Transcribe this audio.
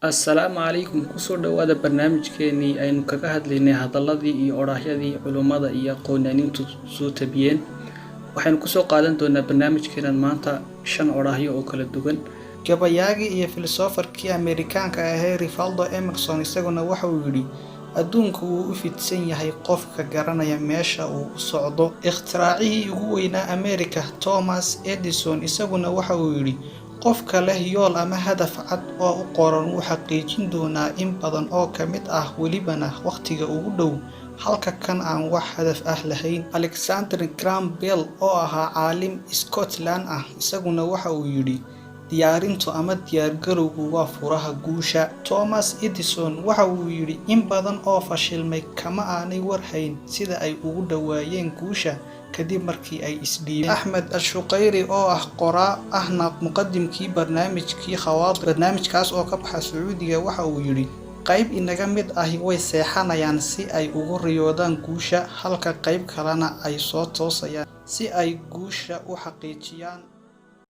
Assalaamu calaykum kusoo dhawaada barnaamijkeenii aynu kaga hadlaynay hadaladii iyo odhaahyadii culimada iyo aqoonyaaniintu soo tabiyeen. Waxaynu kusoo qaadan doonaa barnaamijkeenan maanta 5 odhaahyo oo kala duwan. Gabayaagii iyo filosofarkii Ameerikaanka ah Ralph Emerson isaguna waxa uu yidhi adduunku wuu u fidsan yahay qofka garanaya meesha uu u socdo. Ikhtiraacihii ugu weynaa Ameerika Thomas Edison isaguna waxa uu yidhi qofka leh yool ama hadaf cad oo u qoran wuu xaqiijin doonaa in badan oo ka mid ah welibana waqtiga ugu dhow halka kan aan wax hadaf ah lahayn. Alexander Graham Bell oo ahaa caalim Scotland ah isaguna waxa uu yidhi diyaarintu ama diyaargarowgu waa furaha guusha. Thomas Edison waxa uu yidhi in badan oo fashilmay kama aanay warhayn sida ay ugu dhawaayeen guusha kadib markii ay isdhiibeen. Axmed Al-Shuqayri oo ah qoraa ahna muqaddimkii barnaamijkii Khawaatir barnaamijkaas oo ka baxa Sacuudiga waxa uu yidhi qayb inaga mid ahi way seexanayaan si ay ugu riyoodaan guusha halka qayb kalena ay soo toosayaan si ay guusha u xaqiijiyaan.